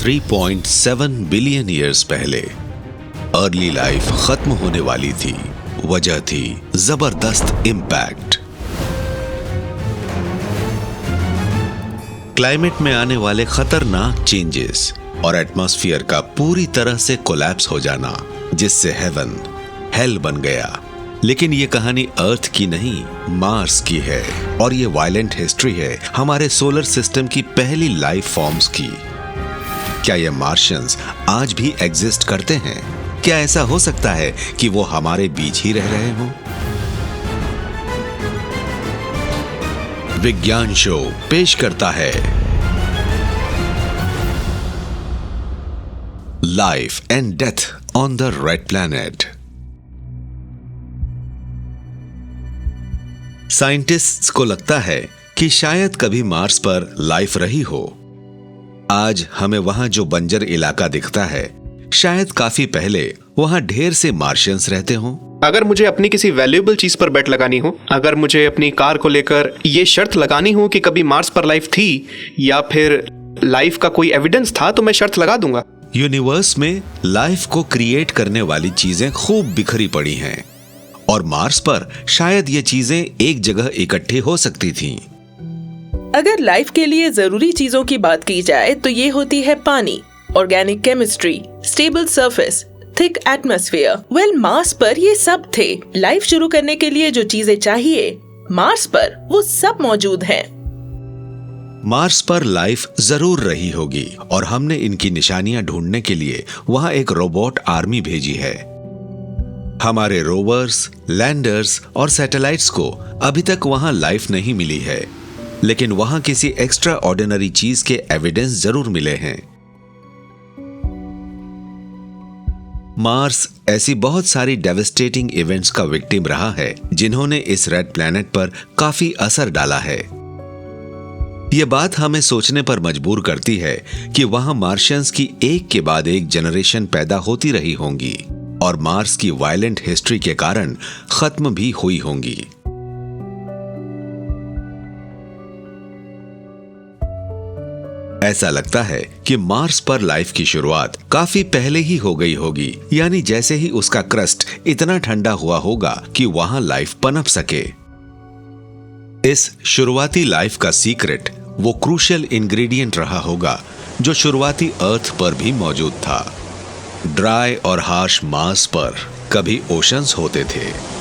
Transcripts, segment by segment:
3.7 billion years पहले early life खत्म होने वाली थी। वजह थी जबरदस्त इम्पैक्ट। क्लाइमेट में आने वाले खतरनाक चेंजेस और एटमॉस्फेयर का पूरी तरह से कोलैप्स हो जाना, जिससे हेवन हेल बन गया। लेकिन ये कहानी अर्थ की नहीं, मार्स की है। और ये वायलेंट हिस्ट्री है हमारे सोलर सिस्टम की पहली लाइफ फॉर्म्स की। क्या ये मार्शियंस आज भी एग्जिस्ट करते हैं? क्या ऐसा हो सकता है कि वो हमारे बीच ही रह रहे हों? विज्ञान शो पेश करता है life and death on the red planet. Scientists को लगता है कि शायद कभी मार्स पर लाइफ रही हो। आज हमें वहां जो बंजर इलाका दिखता है, शायद काफी पहले वहां ढेर से मार्शियंस रहते हों। अगर मुझे अपनी किसी वैल्यूएबल चीज पर बेट लगानी हो, अगर मुझे अपनी कार को लेकर ये शर्त लगानी हो कि कभी मार्स पर लाइफ थी या फिर लाइफ का कोई एविडेंस था, तो मैं शर्त लगा दूंगा। यूनिवर्स में लाइफ को क्रिएट करने वाली चीजें खूब बिखरी पड़ी हैं और मार्स पर शायद ये चीजें एक जगह इकट्ठी हो सकती थीं। अगर लाइफ के लिए जरूरी चीजों की बात की जाए तो ये होती है पानी, organic chemistry, stable surface, thick atmosphere. Well, Mars पर ये सब थे। लाइफ शुरू करने के लिए जो चीजें चाहिए, मार्स पर वो सब मौजूद हैं। मार्स पर लाइफ जरूर रही होगी और हमने इनकी निशानियां ढूंढने के लिए वहां एक रोबोट आर्मी भेजी है। हमारे रोवर्स, लैंडर्स और सैटेलाइट्स को अभी तक वहां लाइफ नहीं मिली है, लेकिन वहां किसी एक्स्ट्रा ऑर्डिनरी चीज के एविडेंस जरूर मिले हैं। मार्स ऐसी बहुत सारी डेविस्टेटिंग इवेंट्स का विक्टिम रहा है जिन्होंने इस रेड प्लैनेट पर काफी असर डाला है। यह बात हमें सोचने पर मजबूर करती है कि वहां मार्शियंस की एक के बाद एक जनरेशन पैदा होती रही होंगी और मार्स की वायलेंट हिस्ट्री के कारण खत्म भी हुई होंगी। ऐसा लगता है कि मार्स पर लाइफ की शुरुआत काफी पहले ही हो गई होगी, यानी जैसे ही उसका क्रस्ट इतना ठंडा हुआ होगा कि वहां लाइफ पनप सके। इस शुरुआती लाइफ का सीक्रेट वो क्रूशियल इंग्रेडिएंट रहा होगा जो शुरुआती अर्थ पर भी मौजूद था। ड्राई और हार्श मार्स पर कभी ओशंस होते थे।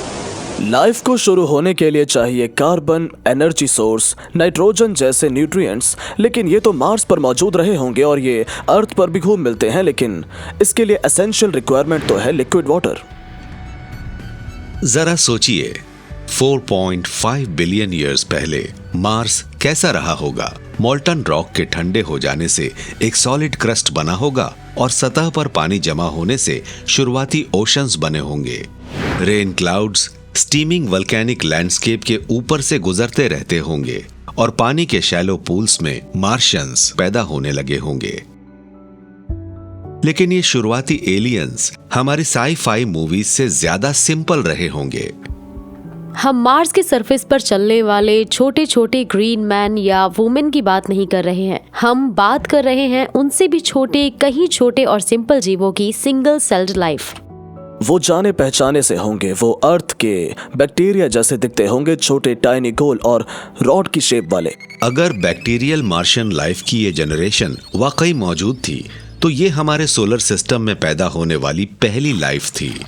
लाइफ को शुरू होने के लिए चाहिए कार्बन, एनर्जी सोर्स, नाइट्रोजन जैसे न्यूट्रिएंट्स, लेकिन ये तो मार्स पर मौजूद रहे होंगे और ये अर्थ पर भी खूब मिलते हैं, लेकिन इसके लिए एसेंशियल रिक्वायरमेंट तो है लिक्विड वाटर। जरा सोचिए, 4.5 बिलियन ईयर्स पहले मार्स कैसा रहा होगा? मोल्टन रॉक के ठंडे हो जाने से एक सॉलिड क्रस्ट बना होगा और सतह पर पानी जमा होने से शुरुआती ओशंस बने होंगे। Rain clouds steaming volcanic landscape के ऊपर से गुजरते रहते होंगे और पानी के शैलो पूल्स में मार्शियंस पैदा होने लगे होंगे। लेकिन ये शुरुआती एलियंस हमारी साई-फाई मूवीज से ज्यादा सिंपल रहे होंगे। हम मार्स के सरफेस पर चलने वाले छोटे छोटे ग्रीन मैन या वुमेन की बात नहीं कर रहे हैं। हम बात कर रहे हैं उनसे भी छोटे, कहीं छोटे और सिंपल जीवों की सिंगल सेल्ड लाइफ। वो जाने पहचाने से होंगे, वो अर्थ के बैक्टीरिया जैसे दिखते होंगे, छोटे टाइनी गोल और रॉड की शेप वाले। अगर बैक्टीरियल मार्शियन लाइफ की ये जनरेशन वाकई मौजूद थी, तो ये हमारे सोलर सिस्टम में पैदा होने वाली पहली लाइफ थी।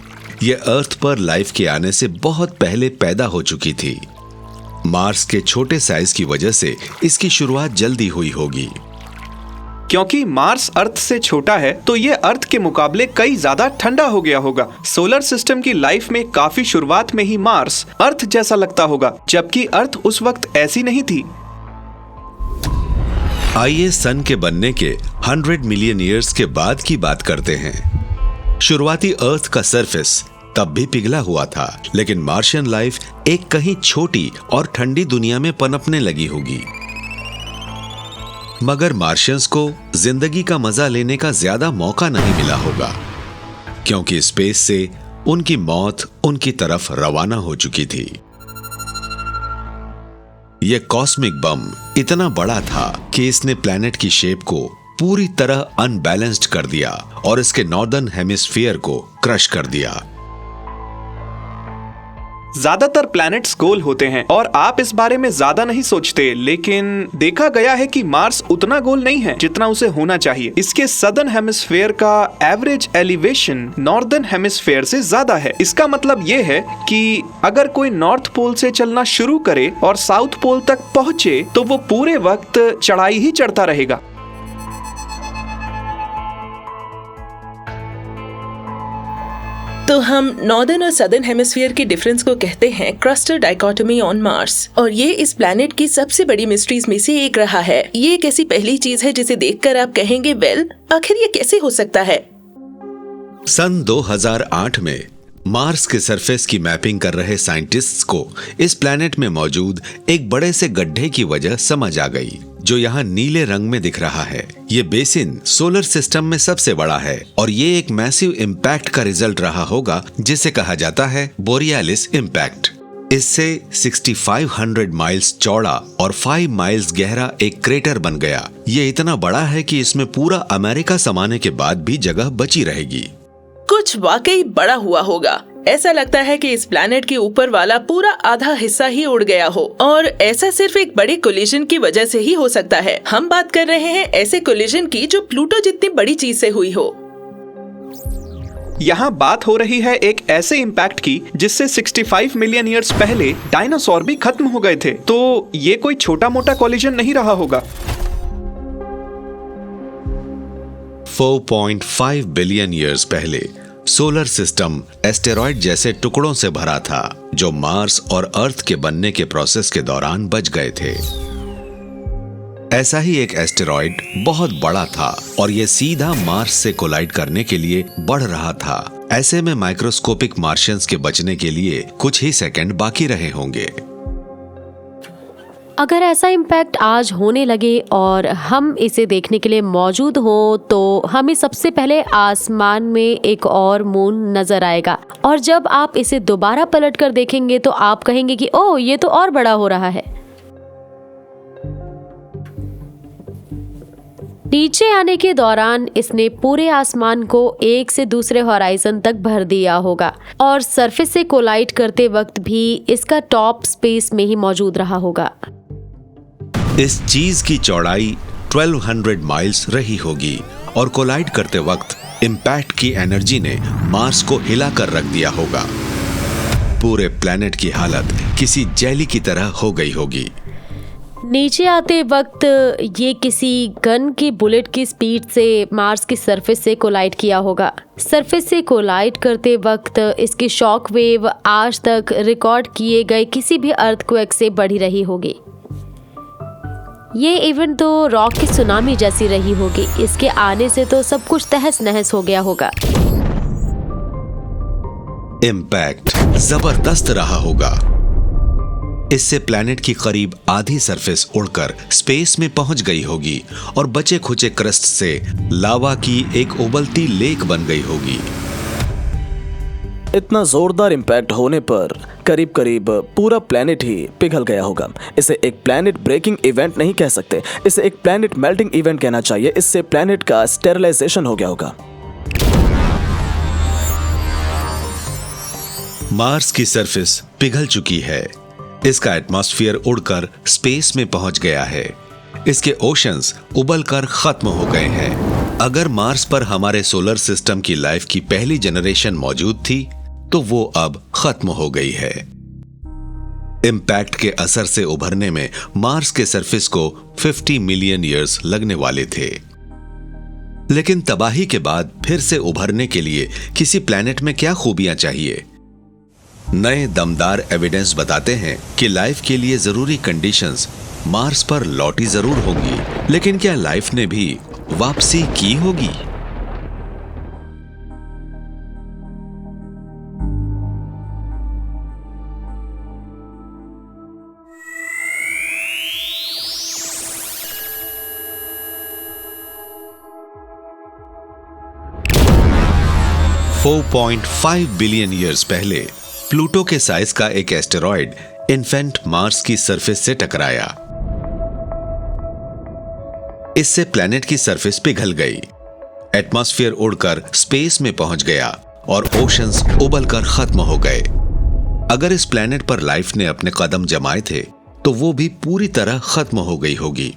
ये अर्थ पर लाइफ के आने से बहुत पहले पैदा हो चुकी थी। मार्स के छोटे साइज की वजह से इसकी शुरुआत जल्दी हुई होगी। क्योंकि मार्स अर्थ से छोटा है तो ये अर्थ के मुकाबले कई ज्यादा ठंडा हो गया होगा। सोलर सिस्टम की लाइफ में काफी शुरुआत में ही मार्स अर्थ जैसा लगता होगा, जबकि अर्थ उस वक्त ऐसी नहीं थी। आइए सन के बनने के 100 मिलियन ईयर्स के बाद की बात करते हैं। शुरुआती अर्थ का सरफेस तब भी पिघला हुआ था, लेकिन मार्शियन लाइफ एक कहीं छोटी और ठंडी दुनिया में पनपने लगी होगी। मगर मार्शियंस को जिंदगी का मजा लेने का ज्यादा मौका नहीं मिला होगा, क्योंकि स्पेस से उनकी मौत उनकी तरफ रवाना हो चुकी थी। यह कॉस्मिक बम इतना बड़ा था कि इसने प्लैनेट की शेप को पूरी तरह अनबैलेंस्ड कर दिया और इसके नॉर्दर्न हेमिस्फीयर को क्रश कर दिया। ज्यादातर प्लैनेट्स गोल होते हैं और आप इस बारे में ज्यादा नहीं सोचते, लेकिन देखा गया है कि मार्स उतना गोल नहीं है जितना उसे होना चाहिए। इसके सदर्न हेमिस्फीयर का एवरेज एलिवेशन नॉर्दर्न हेमिस्फीयर से ज्यादा है। इसका मतलब ये है कि अगर कोई नॉर्थ पोल से चलना शुरू करे और साउथ पोल तक पहुंचे तो वो पूरे वक्त चढ़ाई ही चढ़ता रहेगा। तो हम नॉर्दर्न और सदर्न हेमिस्फीयर के डिफरेंस को कहते हैं क्रस्टल डाइकोटोमी ऑन मार्स, और ये इस प्लैनेट की सबसे बड़ी मिस्ट्रीज में से एक रहा है। ये एक ऐसी पहली चीज है जिसे देखकर आप कहेंगे वेल, आखिर ये कैसे हो सकता है। सन 2008 में मार्स के सरफेस की मैपिंग कर रहे साइंटिस्ट्स को इस प्लैनेट में मौजूद एक बड़े से गड्ढे की वजह समझ आ गई, जो यहाँ नीले रंग में दिख रहा है। ये बेसिन सोलर सिस्टम में सबसे बड़ा है और ये एक मैसिव इम्पैक्ट का रिजल्ट रहा होगा जिसे कहा जाता है बोरियालिस इम्पैक्ट। इससे 6500 माइल्स चौड़ा और 5 माइल्स गहरा एक क्रेटर बन गया। ये इतना बड़ा है कि इसमें पूरा अमेरिका समाने के बाद भी जगह बची रहेगी। कुछ वाकई बड़ा हुआ होगा। ऐसा लगता है कि इस प्लैनेट के ऊपर वाला पूरा आधा हिस्सा ही उड़ गया हो, और ऐसा सिर्फ एक बड़े कोलिजन की वजह से ही हो सकता है। हम बात कर रहे हैं ऐसे कोलिजन की जो प्लूटो जितनी बड़ी चीज से हुई हो। यहाँ बात हो रही है एक ऐसे इम्पैक्ट की जिससे 65 मिलियन ईयर्स पहले डायनासोर भी खत्म हो गए थे। तो ये कोई छोटा मोटा कोलिजन नहीं रहा होगा। 4.5 बिलियन ईयर्स पहले सोलर सिस्टम एस्टेरॉयड जैसे टुकड़ों से भरा था जो मार्स और अर्थ के बनने के प्रोसेस के दौरान बच गए थे। ऐसा ही एक एस्टेरॉयड बहुत बड़ा था और यह सीधा मार्स से कोलाइड करने के लिए बढ़ रहा था। ऐसे में माइक्रोस्कोपिक मार्शियंस के बचने के लिए कुछ ही सेकंड बाकी रहे होंगे। अगर ऐसा इम्पैक्ट आज होने लगे और हम इसे देखने के लिए मौजूद हो तो हमें सबसे पहले आसमान में एक और मून नजर आएगा, और जब आप इसे दोबारा पलट कर देखेंगे तो आप कहेंगे कि ओह, ये तो और बड़ा हो रहा है। नीचे आने के दौरान इसने पूरे आसमान को एक से दूसरे हॉराइजन तक भर दिया होगा, और सरफेस से कोलाइड करते वक्त भी इसका टॉप स्पेस में ही मौजूद रहा होगा। इस चीज की चौड़ाई 1200 माइल्स रही होगी और कोलाइड करते वक्त इम्पैक्ट की एनर्जी ने मार्स को हिलाकर रख दिया होगा। पूरे प्लैनेट की हालत किसी जेली की तरह हो गई होगी। नीचे आते वक्त ये किसी गन की बुलेट की स्पीड से मार्स की सरफेस से कोलाइड किया होगा। सरफेस से कोलाइड करते वक्त इसकी शॉक वेव आज तक रिकॉर्ड किए गए किसी भी अर्थक्वेक से बढ़ी रही होगी। ये इवेंट तो रॉक की सुनामी जैसी रही होगी। इसके आने से तो सब कुछ तहस नहस हो गया होगा। इम्पैक्ट जबरदस्त रहा होगा। इससे प्लैनेट की करीब आधी सरफेस उड़कर स्पेस में पहुंच गई होगी और बचे खुचे क्रस्ट से लावा की एक उबलती लेक बन गई होगी। इतना जोरदार इम्पैक्ट होने पर करीब करीब पूरा प्लैनेट ही पिघल गया होगा। इसे एक प्लैनेट ब्रेकिंग इवेंट नहीं कह सकते, इसे एक प्लैनेट मेल्टिंग इवेंट कहना चाहिए। इससे प्लैनेट का स्टेरिलाइजेशन हो गया होगा। मार्स की सरफेस पिघल चुकी है। इसका एटमॉस्फेयर उड़कर स्पेस में पहुंच गया है। इसके ओशंस उबलकर खत्म हो गए हैं। अगर मार्स पर हमारे सोलर सिस्टम की लाइफ की पहली जनरेशन मौजूद थी तो वो अब खत्म हो गई है। इम्पैक्ट के असर से उभरने में मार्स के सरफेस को 50 मिलियन ईयर्स लगने वाले थे, लेकिन तबाही के बाद फिर से उभरने के लिए किसी प्लैनेट में क्या खूबियां चाहिए? नए दमदार एविडेंस बताते हैं कि लाइफ के लिए जरूरी कंडीशंस मार्स पर लौटी जरूर होंगी, लेकिन क्या लाइफ ने भी वापसी की होगी? $4.5 बिलियन ईयर्स पहले प्लूटो के साइज का एक इससे प्लेनेट की सरफेस पिघल गई। एटमॉस्फेयर उड़कर स्पेस में पहुंच गया और ओशंस उबलकर खत्म हो गए। अगर इस प्लेनेट पर लाइफ ने अपने कदम जमाए थे तो वो भी पूरी तरह खत्म हो गई होगी।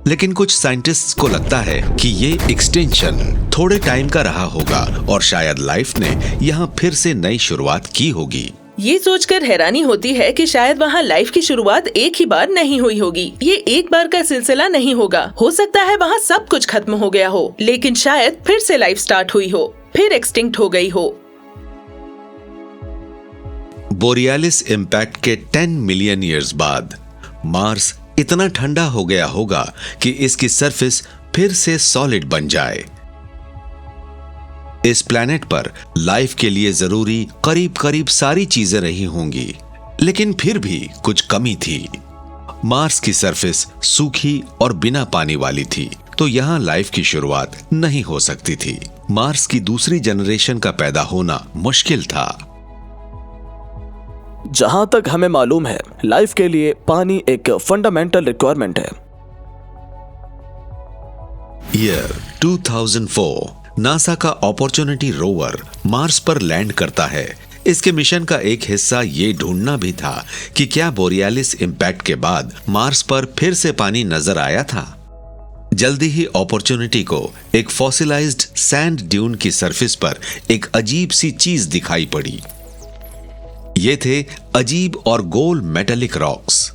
लेकिन कुछ साइंटिस्ट्स को लगता है कि ये एक्सटेंशन थोड़े टाइम का रहा होगा और शायद लाइफ ने यहाँ फिर से नई शुरुआत की होगी। ये सोचकर हैरानी होती है कि शायद वहाँ लाइफ की शुरुआत एक ही बार नहीं हुई होगी। ये एक बार का सिलसिला नहीं होगा। हो सकता है वहाँ सब कुछ खत्म हो गया हो, लेकिन शायद फिर से लाइफ स्टार्ट हुई हो, फिर एक्सटिंक्ट हो गई हो। बोरियालिस इम्पैक्ट के 10 मिलियन ईयर्स बाद मार्स इतना ठंडा हो गया होगा कि इसकी सरफेस फिर से सॉलिड बन जाए। इस प्लेनेट पर लाइफ के लिए जरूरी करीब करीब सारी चीजें रही होंगी, लेकिन फिर भी कुछ कमी थी। मार्स की सरफेस सूखी और बिना पानी वाली थी, तो यहां लाइफ की शुरुआत नहीं हो सकती थी। मार्स की दूसरी जनरेशन का पैदा होना मुश्किल था। जहां तक हमें मालूम है, लाइफ के लिए पानी एक फंडामेंटल रिक्वायरमेंट है। ईयर 2004 नासा का अपॉर्चुनिटी रोवर मार्स पर लैंड करता है। इसके मिशन का एक हिस्सा ये ढूंढना भी था कि क्या बोरियालिस इम्पैक्ट के बाद मार्स पर फिर से पानी नजर आया था। जल्दी ही अपॉर्चुनिटी को एक फॉसिलाइज्ड सैंड ड्यून की सरफेस पर एक अजीब सी चीज दिखाई पड़ी। ये थे अजीब और गोल मेटालिक रॉक्स।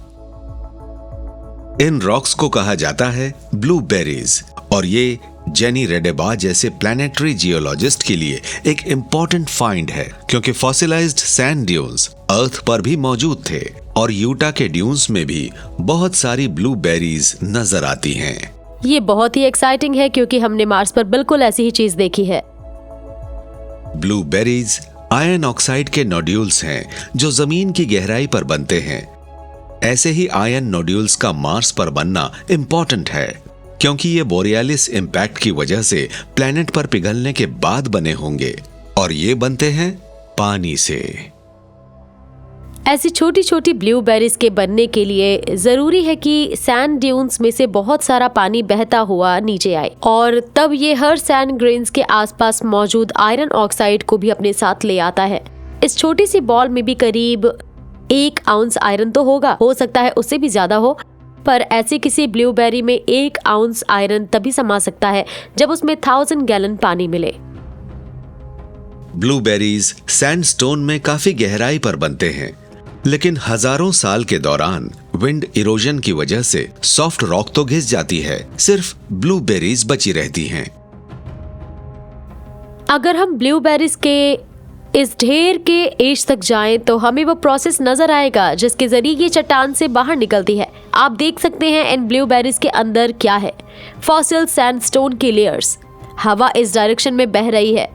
इन रॉक्स को कहा जाता है ब्लूबेरीज और ये जेनी रेडेबा जैसे प्लैनेटरी जियोलॉजिस्ट के लिए एक इंपॉर्टेंट फाइंड है, क्योंकि फॉसिलाइज्ड सैंड ड्यून्स अर्थ पर भी मौजूद थे और यूटा के ड्यून्स में भी बहुत सारी ब्लूबेरीज नजर आती हैं। ये बहुत ही एक्साइटिंग है क्योंकि हमने मार्स पर बिल्कुल ऐसी ही चीज देखी है। ब्लूबेरीज आयरन ऑक्साइड के नोड्यूल्स हैं जो जमीन की गहराई पर बनते हैं। ऐसे ही आयरन नोड्यूल्स का मार्स पर बनना इंपॉर्टेंट है, क्योंकि ये बोरियालिस इम्पैक्ट की वजह से प्लेनेट पर पिघलने के बाद बने होंगे और ये बनते हैं पानी से। ऐसी छोटी छोटी ब्लूबेरीज के बनने के लिए जरूरी है कि सैंड ड्यून्स में से बहुत सारा पानी बहता हुआ नीचे आए और तब ये हर सैंड ग्रेन्स के आसपास मौजूद आयरन ऑक्साइड को भी अपने साथ ले आता है। इस छोटी सी बॉल में भी करीब 1 आउंस आयरन तो होगा, हो सकता है उससे भी ज्यादा हो, पर ऐसी किसी ब्लूबेरी में 1 आउंस आयरन तभी समा सकता है जब उसमें 1000 गैलन पानी मिले। ब्लूबेरीज सैंडस्टोन में काफी गहराई पर बनते हैं, लेकिन हजारों साल के दौरान विंड इरोजन की वजह से सॉफ्ट रॉक तो घिस जाती है, सिर्फ ब्लूबेरीज बची रहती हैं। अगर हम ब्लूबेरीज के इस ढेर के एज तक जाएं तो हमें वो प्रोसेस नजर आएगा जिसके जरिए ये चट्टान से बाहर निकलती है। आप देख सकते हैं इन ब्लूबेरीज के अंदर क्या है। फॉसिल सैंडस्टोन की लेयर्स। हवा इस डायरेक्शन में बह रही है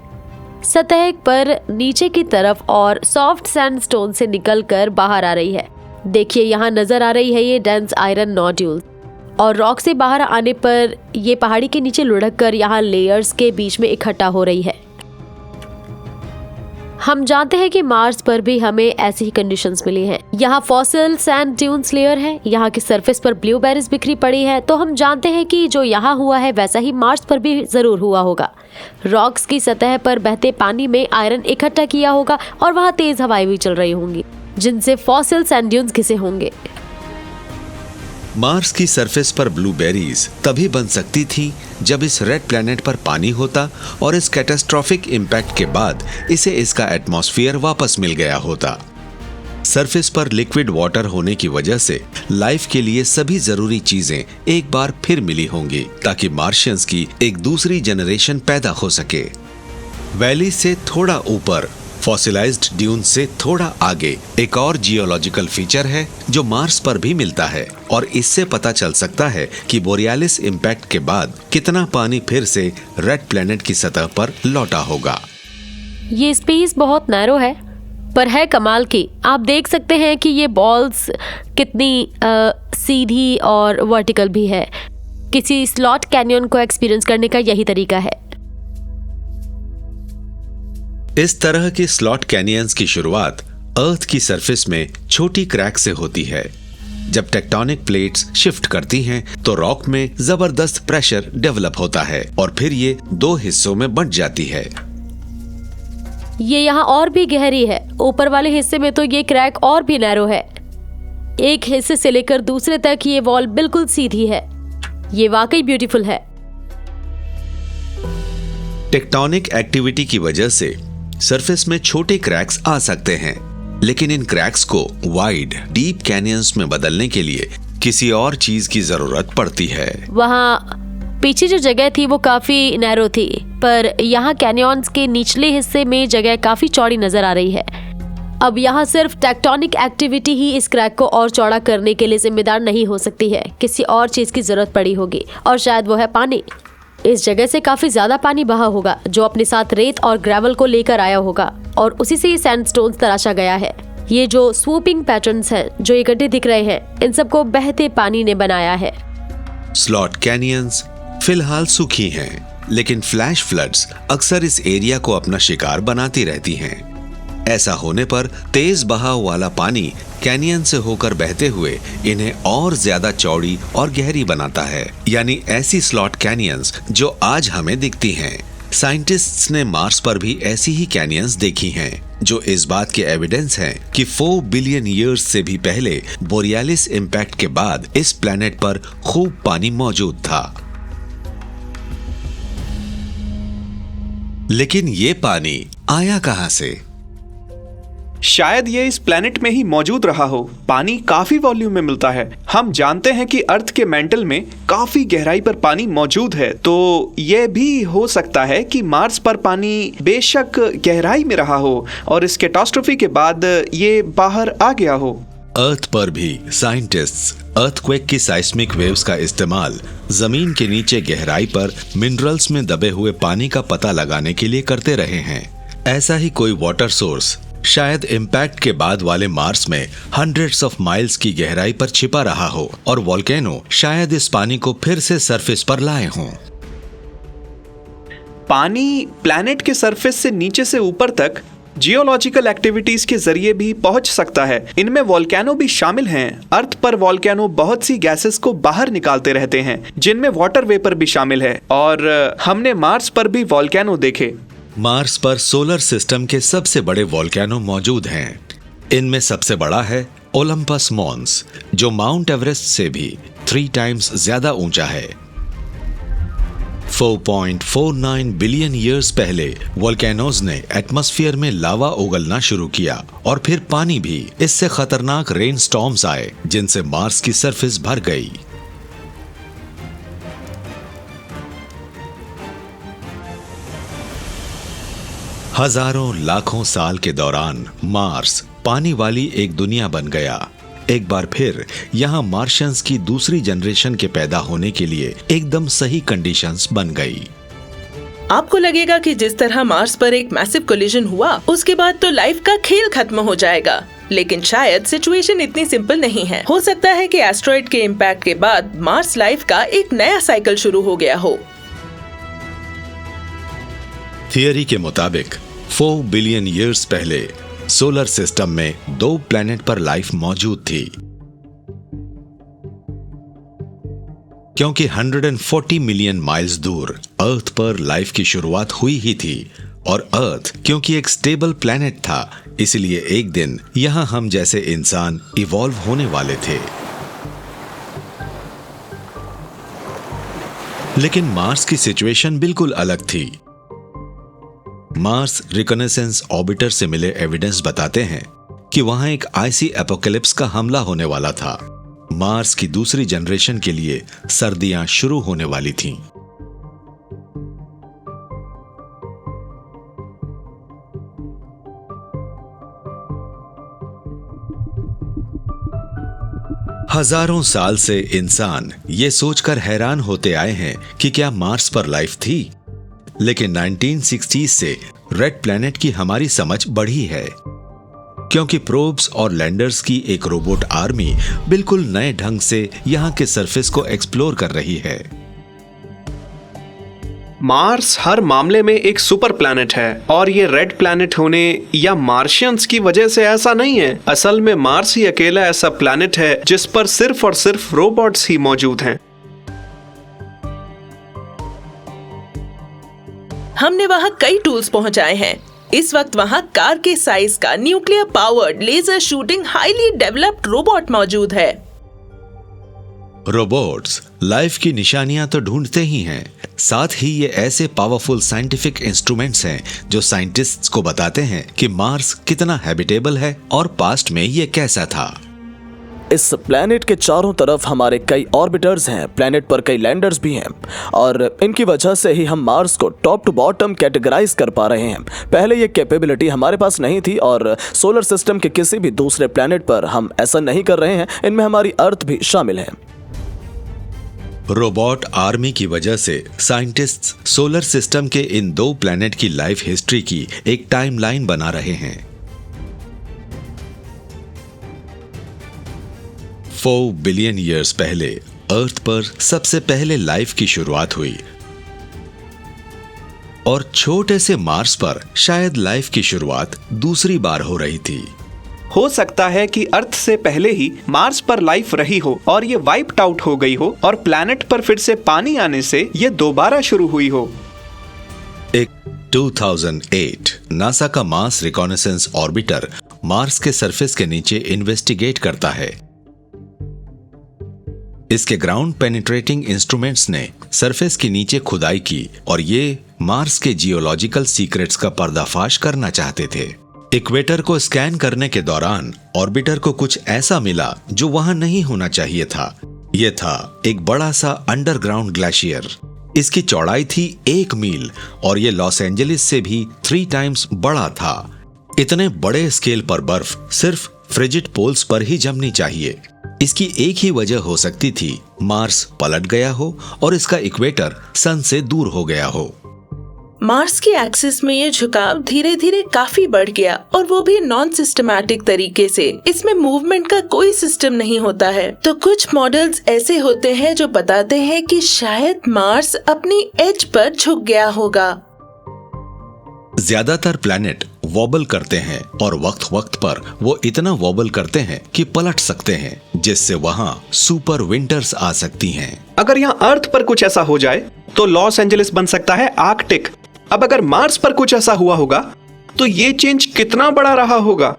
सतह पर नीचे की तरफ और सॉफ्ट सैंडस्टोन से निकलकर बाहर आ रही है। देखिए यहाँ नजर आ रही है ये डेंस आयरन नोड्यूल और रॉक से बाहर आने पर ये पहाड़ी के नीचे लुढ़क कर यहाँ लेयर्स के बीच में इकट्ठा हो रही है। हम जानते हैं कि मार्स पर भी हमें ऐसी ही कंडीशंस मिली हैं। यहाँ फॉसिल सैंड ड्यून्स लेयर है, यहाँ की सरफेस पर ब्लूबेरीज बिखरी पड़ी है, तो हम जानते हैं कि जो यहाँ हुआ है वैसा ही मार्स पर भी जरूर हुआ होगा। रॉक्स की सतह पर बहते पानी में आयरन इकट्ठा किया होगा और वहाँ तेज हवाएं भी चल रही होंगी जिनसे फॉसिल सैंड ड्यून्स घिसे होंगे। मार्स की सरफेस पर ब्लूबेरीज तभी बन सकती थी जब इस रेड प्लैनेट पर पानी होता और इस कैटास्ट्रोफिक इम्पैक्ट के बाद इसे इसका एटमॉस्फेयर वापस मिल गया होता। सरफेस पर लिक्विड वाटर होने की वजह से लाइफ के लिए सभी जरूरी चीजें एक बार फिर मिली होंगी ताकि मार्शियंस की एक दूसरी जनरेशन पैदा हो सके। वैली से थोड़ा ऊपर, फॉसिलाइज्ड ड्यून से थोड़ा आगे एक और जियोलॉजिकल फीचर है जो मार्स पर भी मिलता है और इससे पता चल सकता है कि बोरियालिस इम्पैक्ट के बाद कितना पानी फिर से रेड प्लैनेट की सतह पर लौटा होगा। ये स्पेस बहुत नैरो है पर है कमाल की। आप देख सकते हैं कि ये बॉल्स कितनी सीधी और वर्टिकल भी है। किसी स्लॉट कैनियन को एक्सपीरियंस करने का यही तरीका है। इस तरह के स्लॉट कैनियंस की शुरुआत अर्थ की सरफेस में छोटी क्रैक से होती है। जब टेक्टोनिक प्लेट्स शिफ्ट करती हैं तो रॉक में जबरदस्त प्रेशर डेवलप होता है और फिर ये दो हिस्सों में बंट जाती है। ये यहाँ और भी गहरी है। ऊपर वाले हिस्से में तो ये क्रैक और भी नैरो है। एक हिस्से से लेकर दूसरे तक ये वॉल बिल्कुल सीधी है। ये वाकई ब्यूटीफुल है। टेक्टोनिक एक्टिविटी की वजह से सरफेस में छोटे क्रैक्स आ सकते हैं, लेकिन इन क्रैक्स को वाइड डीप कैनियंस में बदलने के लिए किसी और चीज की जरूरत पड़ती है। वहाँ पीछे जो जगह थी वो काफी नैरो थी, पर यहाँ कैनियंस के निचले हिस्से में जगह काफी चौड़ी नजर आ रही है। अब यहाँ सिर्फ टेक्टोनिक एक्टिविटी ही इस क्रैक को और चौड़ा करने के लिए जिम्मेदार नहीं हो सकती है। किसी और चीज की जरूरत पड़ी होगी और शायद वो है पानी। इस जगह से काफी ज्यादा पानी बहा होगा जो अपने साथ रेत और ग्रेवल को लेकर आया होगा और उसी से ये सैंडस्टोन्स तराशा गया है। ये जो स्वूपिंग पैटर्न्स हैं जो ये गड्ढे दिख रहे हैं, इन सबको बहते पानी ने बनाया है। स्लॉट कैनियंस फिलहाल सूखी हैं, लेकिन फ्लैश फ्लड्स अक्सर इस एरिया को अपना शिकार बनाती रहती हैं। ऐसा होने पर तेज बहाव वाला पानी कैनियन से होकर बहते हुए इन्हें और ज्यादा चौड़ी और गहरी बनाता है, यानी ऐसी स्लॉट कैनियंस जो आज हमें दिखती हैं। साइंटिस्ट्स ने मार्स पर भी ऐसी ही कैनियंस देखी हैं, जो इस बात के एविडेंस हैं कि 4 बिलियन ईयर्स से भी पहले बोरियालिस इम्पैक्ट के बाद इस प्लेनेट पर खूब पानी मौजूद था। लेकिन ये पानी आया कहां से? शायद ये इस प्लेनेट में ही मौजूद रहा हो। पानी काफी वॉल्यूम में मिलता है। हम जानते हैं कि अर्थ के मेंटल में काफी गहराई पर पानी मौजूद है, तो ये भी हो सकता है कि मार्स पर पानी बेशक गहराई में रहा हो और इस कैटास्ट्रोफी के बाद ये बाहर आ गया हो। अर्थ पर भी साइंटिस्ट्स अर्थक्वेक की साइस्मिक वेव्स का इस्तेमाल जमीन के नीचे गहराई पर मिनरल्स में दबे हुए पानी का पता लगाने के लिए करते रहे हैं। ऐसा ही कोई वाटर सोर्स शायद इम्पैक्ट के बाद वाले मार्स में हंड्रेड्स ऑफ माइल्स की गहराई पर छिपा रहा हो और वोल्केनो शायद इस पानी को फिर से सरफेस पर लाए हों। पानी प्लैनेट के सरफेस से नीचे से ऊपर तक जियोलॉजिकल एक्टिविटीज के जरिए भी पहुंच सकता है। इनमें वोल्केनो भी शामिल हैं। अर्थ पर वोल्केनो बहुत सी गैसेस को बाहर निकालते रहते हैं, जिनमें वाटर वेपर भी शामिल है, और हमने मार्स पर भी वोल्केनो देखे। मार्स पर सोलर सिस्टम के सबसे बड़े वोल्केनो मौजूद हैं। इनमें सबसे बड़ा है ओलंपस मॉन्स, जो माउंट एवरेस्ट से भी 3 टाइम्स ज्यादा ऊंचा है। 4.49 बिलियन ईयर्स पहले वोल्केनोज ने एटमॉस्फेयर में लावा उगलना शुरू किया और फिर पानी भी। इससे खतरनाक रेन स्टॉर्म्स आए जिनसे मार्स की सरफेस भर गई। हजारों लाखों साल के दौरान मार्स पानी वाली एक दुनिया बन गया। एक बार फिर यहाँ मार्शियंस की दूसरी जनरेशन के पैदा होने के लिए एकदम सही कंडीशंस बन गई। आपको लगेगा कि जिस तरह मार्स पर एक मैसिव कोलिजन हुआ उसके बाद तो लाइफ का खेल खत्म हो जाएगा, लेकिन शायद सिचुएशन इतनी सिंपल नहीं है। हो सकता है कि एस्ट्रॉइड के इम्पैक्ट के बाद मार्स लाइफ का एक नया साइकिल शुरू हो गया हो। थियरी के मुताबिक 4 बिलियन ईयर्स पहले सोलर सिस्टम में 2 प्लैनेट पर लाइफ मौजूद थी। क्योंकि 140 मिलियन माइल्स दूर अर्थ पर लाइफ की शुरुआत हुई ही थी, और अर्थ क्योंकि एक स्टेबल प्लैनेट था, इसलिए एक दिन यहां हम जैसे इंसान इवॉल्व होने वाले थे। लेकिन मार्स की सिचुएशन बिल्कुल अलग थी। मार्स रिकॉनेसेंस ऑर्बिटर से मिले एविडेंस बताते हैं कि वहां एक आइसी एपोकलिप्स का हमला होने वाला था। मार्स की दूसरी जनरेशन के लिए सर्दियां शुरू होने वाली थीं। हजारों साल से इंसान ये सोचकर हैरान होते आए हैं कि क्या मार्स पर लाइफ थी, लेकिन 1960s से रेड प्लैनेट की हमारी समझ बढ़ी है, क्योंकि प्रोब्स और लैंडर्स की एक रोबोट आर्मी बिल्कुल नए ढंग से यहां के सरफेस को एक्सप्लोर कर रही है। मार्स हर मामले में एक सुपर प्लैनेट है और ये रेड प्लैनेट होने या मार्शियंस की वजह से ऐसा नहीं है। असल में मार्स ही अकेला ऐसा प्लैनेट है जिस पर सिर्फ और सिर्फ रोबोट्स ही मौजूद हैं। हमने वहाँ कई टूल्स पहुँचाए हैं। इस वक्त वहाँ कार के साइज का nuclear powered laser shooting highly developed robot मौजूद है। रोबोट्स लाइफ की निशानियां तो ढूंढते ही हैं, साथ ही ये ऐसे पावरफुल साइंटिफिक इंस्ट्रूमेंट्स हैं जो साइंटिस्ट्स को बताते हैं कि मार्स कितना हैबिटेबल है और पास्ट में ये कैसा था। इस प्लेनेट के चारों तरफ हमारे कई ऑर्बिटर्स हैं, प्लेनेट पर कई लैंडर्स भी हैं और इनकी वजह से ही हम मार्स को टॉप टू बॉटम कैटेगराइज कर पा रहे हैं। पहले ये कैपेबिलिटी हमारे पास नहीं थी और सोलर सिस्टम के किसी भी दूसरे प्लेनेट पर हम ऐसा नहीं कर रहे हैं। इनमें हमारी अर्थ भी शामिल है। रोबोट आर्मी की वजह से साइंटिस्ट्स सोलर सिस्टम के इन 2 प्लैनेट की लाइफ हिस्ट्री की एक टाइमलाइन बना रहे हैं। 4 बिलियन ईयर्स पहले अर्थ पर सबसे पहले लाइफ की शुरुआत हुई और छोटे से मार्स पर शायद लाइफ की शुरुआत दूसरी बार हो रही थी। हो सकता है कि अर्थ से पहले ही मार्स पर लाइफ रही हो और ये वाइप्ड आउट हो गई हो और प्लैनेट पर फिर से पानी आने से ये दोबारा शुरू हुई हो। एक 2008 नासा का मार्स रिकॉनेसेंस ऑर्बिटर मार्स के सरफेस के नीचे इन्वेस्टिगेट करता है। इसके ग्राउंड पेनिट्रेटिंग इंस्ट्रूमेंट्स ने सरफेस के नीचे खुदाई की और ये मार्स के जियोलॉजिकल सीक्रेट्स का पर्दाफाश करना चाहते थे। इक्वेटर को स्कैन करने के दौरान ऑर्बिटर को कुछ ऐसा मिला जो वहां नहीं होना चाहिए था। यह था एक बड़ा सा अंडरग्राउंड ग्लेशियर। इसकी चौड़ाई थी 1 मील और यह लॉस एंजलिस से भी 3 टाइम्स बड़ा था। इतने बड़े स्केल पर बर्फ सिर्फ फ्रिजिड पोल्स पर ही जमनी चाहिए। इसकी एक ही वजह हो सकती थी, मार्स पलट गया हो और इसका इक्वेटर सन से दूर हो गया हो। मार्स की एक्सिस में ये झुकाव धीरे धीरे काफी बढ़ गया और वो भी नॉन सिस्टमैटिक तरीके से। इसमें मूवमेंट का कोई सिस्टम नहीं होता है। तो कुछ मॉडल्स ऐसे होते हैं जो बताते हैं कि शायद मार्स अपनी एज पर झुक गया होगा। ज्यादातर प्लैनेट वॉबल करते हैं और वक्त वक्त पर वो इतना वॉबल करते हैं कि पलट सकते हैं, जिससे वहाँ सुपर विंटर्स आ सकती हैं। अगर यहाँ अर्थ पर कुछ ऐसा हो जाए तो लॉस एंजलिस बन सकता है आर्कटिक। अब अगर मार्स पर कुछ ऐसा हुआ होगा तो ये चेंज कितना बड़ा रहा होगा।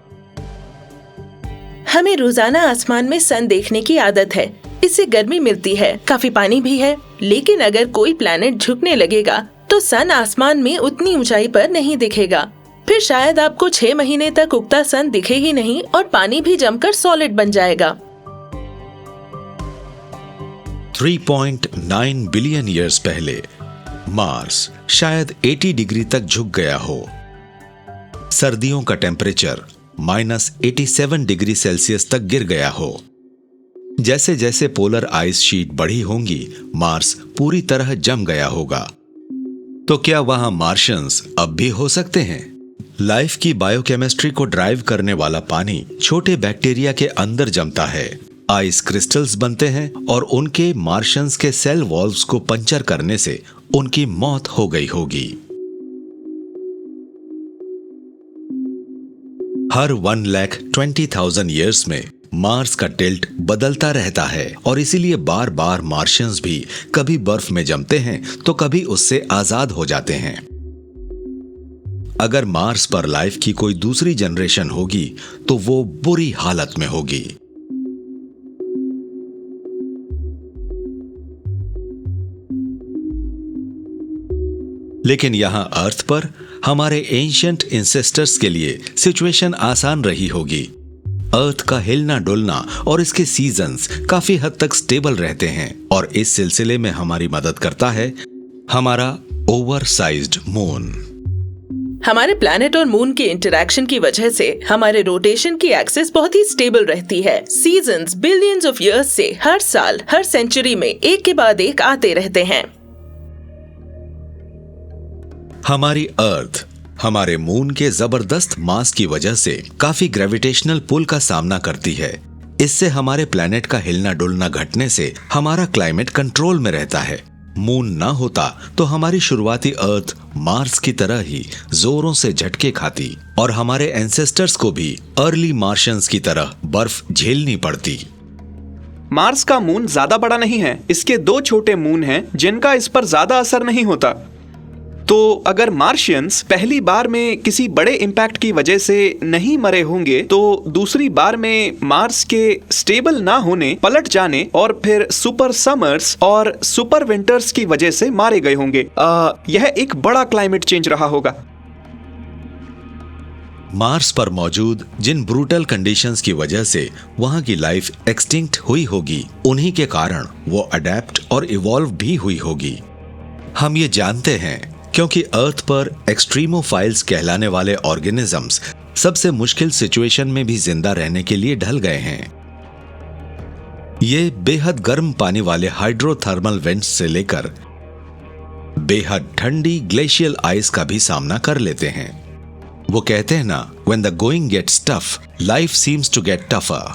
हमें रोजाना आसमान में सन देखने की आदत है, इससे गर्मी मिलती है, काफी पानी भी है। लेकिन अगर कोई प्लैनेट झुकने लगेगा तो सन आसमान में उतनी ऊंचाई पर नहीं दिखेगा। फिर शायद आपको 6 महीने तक उगता सन दिखे ही नहीं और पानी भी जमकर सॉलिड बन जाएगा। 3.9 बिलियन ईयर्स पहले मार्स शायद 80 डिग्री तक झुक गया हो। सर्दियों का टेम्परेचर -87 डिग्री सेल्सियस तक गिर गया हो। जैसे जैसे पोलर आइस शीट बढ़ी होंगी, मार्स पूरी तरह जम गया होगा। तो क्या वहां मार्शियंस अब भी हो सकते हैं? लाइफ की बायोकेमिस्ट्री को ड्राइव करने वाला पानी छोटे बैक्टीरिया के अंदर जमता है, आइस क्रिस्टल्स बनते हैं और उनके मार्शियंस के सेल वॉल्व्स को पंचर करने से उनकी मौत हो गई होगी। हर 1,20,000 ईयर्स में मार्स का टिल्ट बदलता रहता है और इसीलिए बार बार मार्शियंस भी कभी बर्फ में जमते हैं तो कभी उससे आजाद हो जाते हैं। अगर मार्स पर लाइफ की कोई दूसरी जनरेशन होगी तो वो बुरी हालत में होगी। लेकिन यहां अर्थ पर हमारे एंशिएंट इंसेस्टर्स के लिए सिचुएशन आसान रही होगी। अर्थ का हिलना डुलना और इसके सीजन्स काफी हद तक स्टेबल रहते हैं और इस सिलसिले में हमारी मदद करता है हमारा ओवरसाइज्ड मून। हमारे प्लैनेट और मून के इंटरैक्शन की वजह से हमारे रोटेशन की एक्सिस बहुत ही स्टेबल रहती है। सीजन्स बिलियंस ऑफ इयर्स से हर साल हर सेंचुरी में एक के बाद एक आते रहते हैं। हमारी अर्थ हमारे मून के जबरदस्त मास की वजह से काफी ग्रेविटेशनल पुल का सामना करती है। इससे हमारे प्लैनेट का हिलना डुलना घटने से हमारा क्लाइमेट कंट्रोल में रहता है। मून ना होता तो हमारी शुरुआती अर्थ मार्स की तरह ही जोरों से झटके खाती और हमारे एंसेस्टर्स को भी अर्ली मार्शियंस की तरह बर्फ झेलनी पड़ती। मार्स का मून ज्यादा बड़ा नहीं है, इसके 2 छोटे मून हैं जिनका इस पर ज्यादा असर नहीं होता। तो अगर मार्शियंस पहली बार में किसी बड़े इम्पैक्ट की वजह से नहीं मरे होंगे तो दूसरी बार में मार्स के स्टेबल ना होने, पलट जाने और फिर सुपर समर्स और सुपर विंटर्स की वजह से मारे गए होंगे। यह एक बड़ा क्लाइमेट चेंज रहा होगा। मार्स पर मौजूद जिन ब्रूटल कंडीशंस की वजह से वहां की लाइफ एक्सटिंक्ट हुई होगी, उन्हीं के कारण वो अडेप्ट और इवॉल्व भी हुई होगी। हम ये जानते हैं क्योंकि अर्थ पर एक्सट्रीमोफाइल्स कहलाने वाले ऑर्गेनिजम्स सबसे मुश्किल सिचुएशन में भी जिंदा रहने के लिए ढल गए हैं। ये बेहद गर्म पानी वाले हाइड्रोथर्मल वेंट्स से लेकर बेहद ठंडी ग्लेशियल आइस का भी सामना कर लेते हैं। वो कहते हैं ना, when the going gets tough, life seems to get tougher।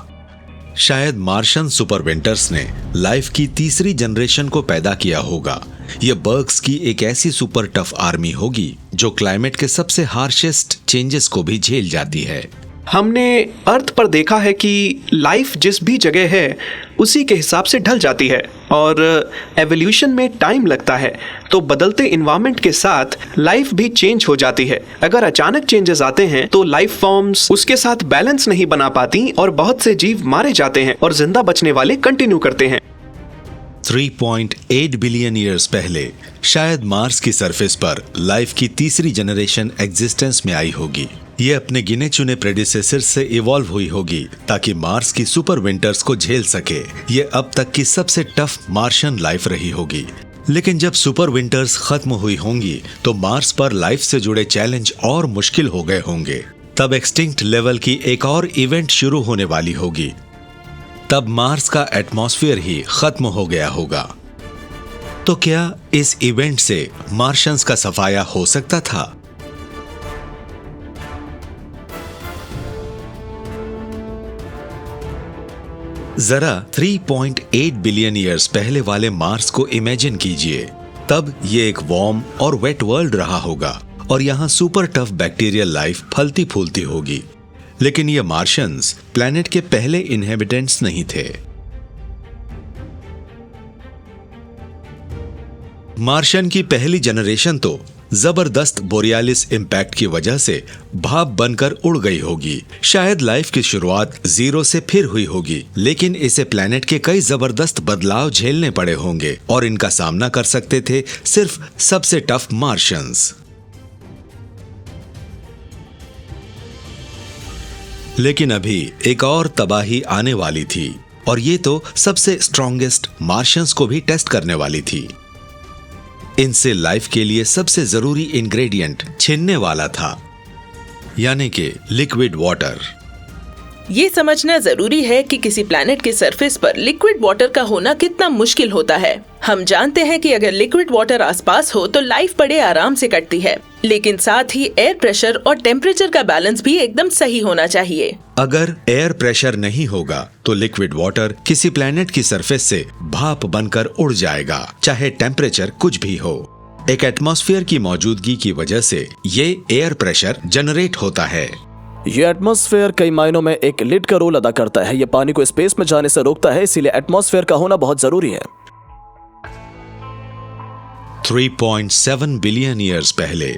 शायद मार्शन सुपर विंटर्स ने लाइफ की तीसरी जनरेशन को पैदा किया होगा। ये बर्ग्स की एक ऐसी सुपर टफ आर्मी होगी जो क्लाइमेट के सबसे हार्शेस्ट चेंजेस को भी झेल जाती है। हमने अर्थ पर देखा है कि लाइफ जिस भी जगह है उसी के हिसाब से ढल जाती है और एवोल्यूशन में टाइम लगता है, तो बदलते इन्वायरमेंट के साथ लाइफ भी चेंज हो जाती है। अगर अचानक चेंजेस आते हैं तो लाइफ फॉर्म्स उसके साथ बैलेंस नहीं बना पाती और बहुत से जीव मारे जाते हैं और जिंदा बचने वाले कंटिन्यू करते हैं। 3.8 बिलियन ईयर्स पहले शायद मार्स की सरफेस पर लाइफ की तीसरी जनरेशन एग्जिस्टेंस में आई होगी। ये अपने गिने चुने प्रेडिसेसर से इवॉल्व हुई होगी ताकि मार्स की सुपर विंटर्स को झेल सके। ये अब तक की सबसे टफ मार्शियन लाइफ रही होगी। लेकिन जब सुपर विंटर्स खत्म हुई होंगी तो मार्स पर लाइफ से जुड़े चैलेंज और मुश्किल हो गए होंगे। तब एक्सटिंक्ट लेवल की एक और इवेंट शुरू होने वाली होगी। तब मार्स का एटमॉस्फेयर ही खत्म हो गया होगा। तो क्या इस इवेंट से मार्शियंस का सफाया हो सकता था? जरा 3.8 बिलियन ईयर्स पहले वाले मार्स को इमेजिन कीजिए। तब ये एक वार्म और वेट वर्ल्ड रहा होगा और यहाँ सुपर टफ बैक्टीरियल लाइफ फलती फूलती होगी। लेकिन ये मार्शियंस प्लैनेट के पहले इनहेबिटेंट्स नहीं थे। मार्शियन की पहली जनरेशन तो जबरदस्त बोरियालिस इंपैक्ट की वजह से भाप बनकर उड़ गई होगी। शायद लाइफ की शुरुआत जीरो से फिर हुई होगी, लेकिन इसे प्लैनेट के कई जबरदस्त बदलाव झेलने पड़े होंगे और इनका सामना कर सकते थे सिर्फ सबसे टफ मार्शियंस। लेकिन अभी एक और तबाही आने वाली थी और ये तो सबसे स्ट्रॉन्गेस्ट मार्शियंस को भी टेस्ट करने वाली थी। इनसे लाइफ के लिए सबसे जरूरी इंग्रेडिएंट छिनने वाला था, यानी कि लिक्विड वाटर। ये समझना जरूरी है कि किसी प्लैनेट के सरफेस पर लिक्विड वाटर का होना कितना मुश्किल होता है। हम जानते हैं कि अगर लिक्विड वाटर आसपास हो तो लाइफ बड़े आराम से कटती है, लेकिन साथ ही एयर प्रेशर और टेम्परेचर का बैलेंस भी एकदम सही होना चाहिए। अगर एयर प्रेशर नहीं होगा तो लिक्विड वाटर किसी प्लैनेट की सरफेस से भाप बनकर उड़ जाएगा, चाहे टेम्परेचर कुछ भी हो। एक एटमॉस्फेयर की मौजूदगी की वजह से ये एयर प्रेशर जनरेट होता है। ये एटमॉस्फेयर कई मायनों में एक लिड का रोल अदा करता है। ये पानी को स्पेस में जाने से रोकता है, इसीलिए एटमॉस्फेयर का होना बहुत जरूरी है। 3.7 बिलियन ईयर्स पहले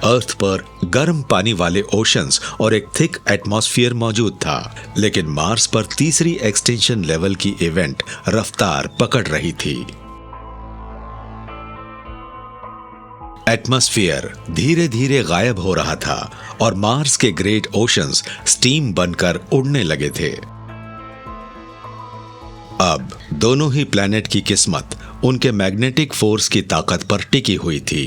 अर्थ पर गर्म पानी वाले ओशंस और एक थिक एटमॉस्फेयर मौजूद था, लेकिन मार्स पर तीसरी एक्सटेंशन लेवल की इवेंट रफ्तार पकड़ रही थी। एटमॉस्फेयर धीरे धीरे गायब हो रहा था और मार्स के ग्रेट ओशंस स्टीम बनकर उड़ने लगे थे। अब दोनों ही प्लैनेट की किस्मत उनके मैग्नेटिक फोर्स की ताकत पर टिकी हुई थी।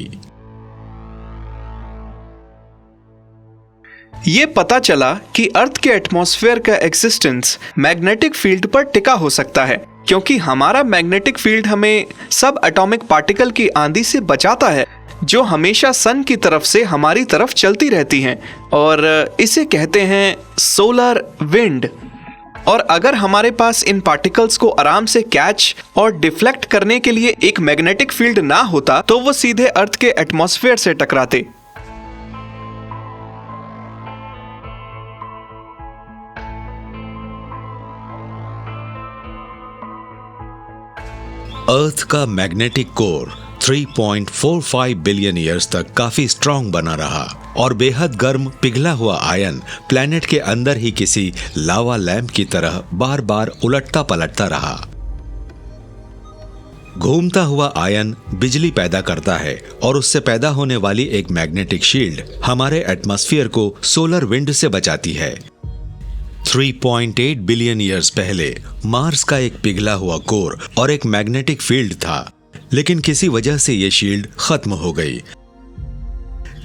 ये पता चला कि अर्थ के एटमॉस्फेयर का एक्सिस्टेंस मैग्नेटिक फील्ड पर टिका हो सकता है, क्योंकि हमारा मैग्नेटिक फील्ड हमें सब एटॉमिक पार्टिकल की आंधी से बचाता है जो हमेशा सन की तरफ से हमारी तरफ चलती रहती हैं, और इसे कहते हैं सोलर विंड। और अगर हमारे पास इन पार्टिकल्स को आराम से कैच और डिफ्लेक्ट करने के लिए एक मैग्नेटिक फील्ड ना होता तो वो सीधे अर्थ के एटमॉस्फेयर से टकराते। अर्थ का मैग्नेटिक कोर 3.45 बिलियन ईयर्स तक काफी स्ट्रांग बना रहा और बेहद गर्म पिघला हुआ आयन प्लैनेट के अंदर ही किसी लावा लैंप की तरह बार बार उलटता पलटता रहा। घूमता हुआ आयन बिजली पैदा करता है और उससे पैदा होने वाली एक मैग्नेटिक शील्ड हमारे एटमॉस्फेयर को सोलर विंड से बचाती है। 3.8 बिलियन ईयर्स पहले मार्स का एक पिघला हुआ कोर और एक मैग्नेटिक फील्ड था, लेकिन किसी वजह से ये शील्ड खत्म हो गई।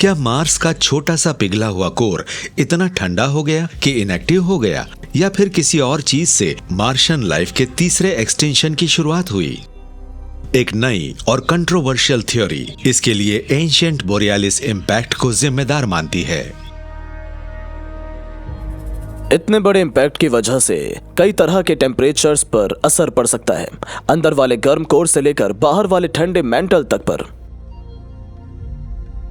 क्या मार्स का छोटा सा पिघला हुआ कोर इतना ठंडा हो गया कि इनएक्टिव हो गया, या फिर किसी और चीज से मार्शियन लाइफ के तीसरे एक्सटेंशन की शुरुआत हुई? एक नई और कंट्रोवर्शियल थ्योरी इसके लिए एंशिएंट बोरियालिस इंपैक्ट को जिम्मेदार मानती है। इतने बड़े इम्पैक्ट की वजह से कई तरह के टेम्परेचर्स पर असर पड़ सकता है, अंदर वाले गर्म कोर से लेकर बाहर वाले ठंडे मेंटल तक पर।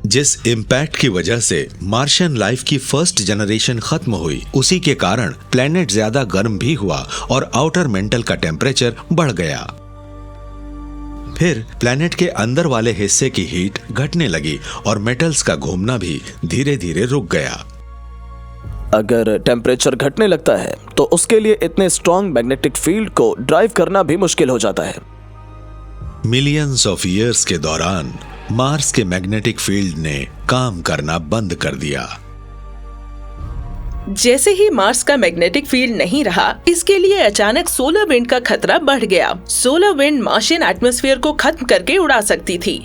जिस इम्पैक्ट की वजह से मार्शियन लाइफ की फर्स्ट जनरेशन खत्म हुई, उसी के कारण प्लेनेट ज्यादा गर्म भी हुआ और आउटर मेंटल का टेम्परेचर बढ़ गया। फिर प्लेनेट के अंदर वाले हिस्से की हीट घटने लगी और मेटल्स का घूमना भी धीरे धीरे रुक गया। अगर टेम्परेचर घटने लगता है तो उसके लिए इतने स्ट्रॉन्ग मैग्नेटिक फील्ड को ड्राइव करना भी मुश्किल हो जाता है। मिलियंस ऑफ ईयर्स के दौरान मार्स के मैग्नेटिक फील्ड ने काम करना बंद कर दिया। जैसे ही मार्स का मैग्नेटिक फील्ड नहीं रहा, इसके लिए अचानक सोलर विंड का खतरा बढ़ गया। सोलर विंड मार्शियन एटमॉस्फेयर को खत्म करके उड़ा सकती थी।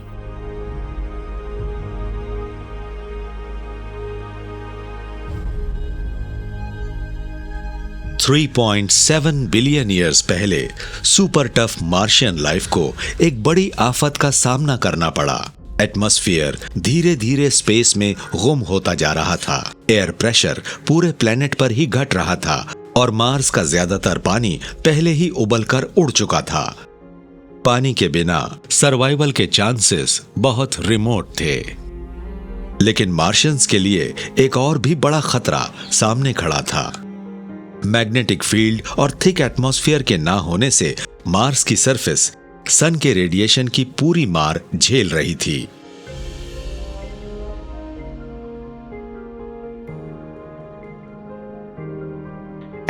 $3.7 बिलियन ईयर्स पहले सुपर टफ मार्शियन लाइफ को एक बड़ी आफत का सामना करना पड़ा। एटमॉस्फेयर धीरे धीरे स्पेस में गुम होता जा रहा था। एयर प्रेशर पूरे प्लेनेट पर ही घट रहा था और मार्स का ज्यादातर पानी पहले ही उबलकर उड़ चुका था। पानी के बिना सर्वाइवल के चांसेस बहुत रिमोट थे। लेकिन मार्शियंस के लिए एक और भी बड़ा खतरा सामने खड़ा था। मैग्नेटिक फील्ड और थिक एटमॉस्फेयर के ना होने से मार्स की सरफेस सन के रेडिएशन की पूरी मार झेल रही थी।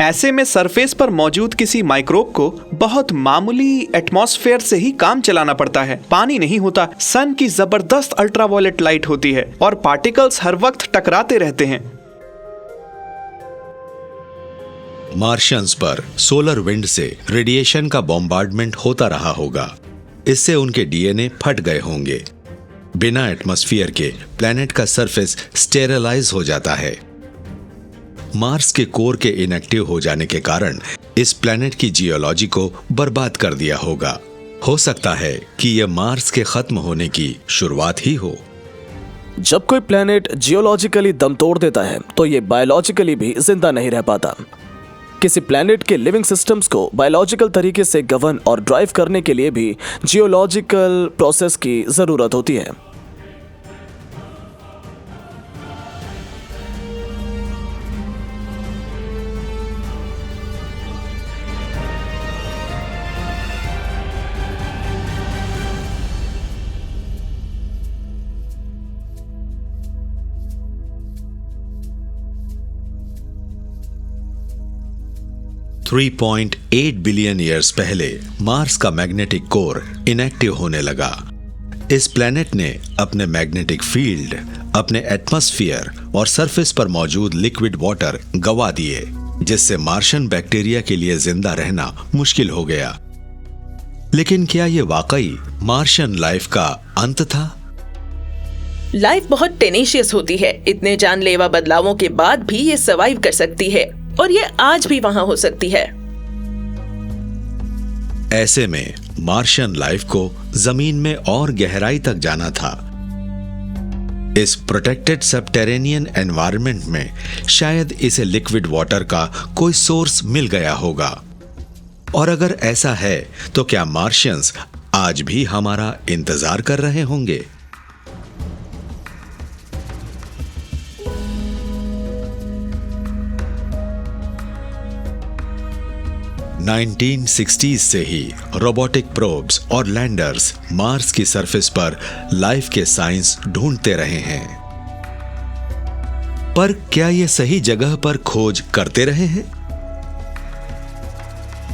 ऐसे में सरफेस पर मौजूद किसी माइक्रोब को बहुत मामूली एटमॉस्फेयर से ही काम चलाना पड़ता है। पानी नहीं होता, सन की जबरदस्त अल्ट्रावायलेट लाइट होती है और पार्टिकल्स हर वक्त टकराते रहते हैं। मार्शियंस पर सोलर विंड से रेडिएशन का बॉम्बार्डमेंट होता रहा होगा। इससे उनके डीएनए फट गए होंगे। बिना एटमॉस्फेयर के प्लेनेट का सरफेस स्टेरलाइज हो जाता है। मार्स के कोर के इनएक्टिव हो जाने के कारण इस प्लेनेट की जियोलॉजी को बर्बाद कर दिया होगा। हो सकता है कि यह मार्स के खत्म होने की शुरुआत ही हो। जब कोई प्लेनेट जियोलॉजिकली दम तोड़ देता है तो ये बायोलॉजिकली भी जिंदा नहीं रह पाता। किसी प्लैनेट के लिविंग सिस्टम्स को बायोलॉजिकल तरीके से गवर्न और ड्राइव करने के लिए भी जियोलॉजिकल प्रोसेस की जरूरत होती है। $3.8 बिलियन ईयर्स पहले मार्स का मैग्नेटिक कोर इनएक्टिव होने लगा। इस प्लेनेट ने अपने मैग्नेटिक फील्ड, अपने एटमॉस्फेयर और सरफेस पर मौजूद लिक्विड वाटर गवा दिए, जिससे मार्शियन बैक्टीरिया के लिए जिंदा रहना मुश्किल हो गया। लेकिन क्या ये वाकई मार्शियन लाइफ का अंत था? लाइफ बहुत टेनेशियस होती है। इतने जानलेवा बदलावों के बाद भी ये सर्वाइव कर सकती है और ये आज भी वहां हो सकती है। ऐसे में मार्शियन लाइफ को जमीन में और गहराई तक जाना था। इस प्रोटेक्टेड सबटेरेनियन एनवायरनमेंट में शायद इसे लिक्विड वाटर का कोई सोर्स मिल गया होगा। और अगर ऐसा है तो क्या मार्शियंस आज भी हमारा इंतजार कर रहे होंगे? नाइनटीन 1960s से ही रोबोटिक प्रोब्स और लैंडर्स मार्स की सरफेस पर लाइफ के साइंस ढूंढते रहे हैं। पर क्या ये सही जगह पर खोज करते रहे हैं?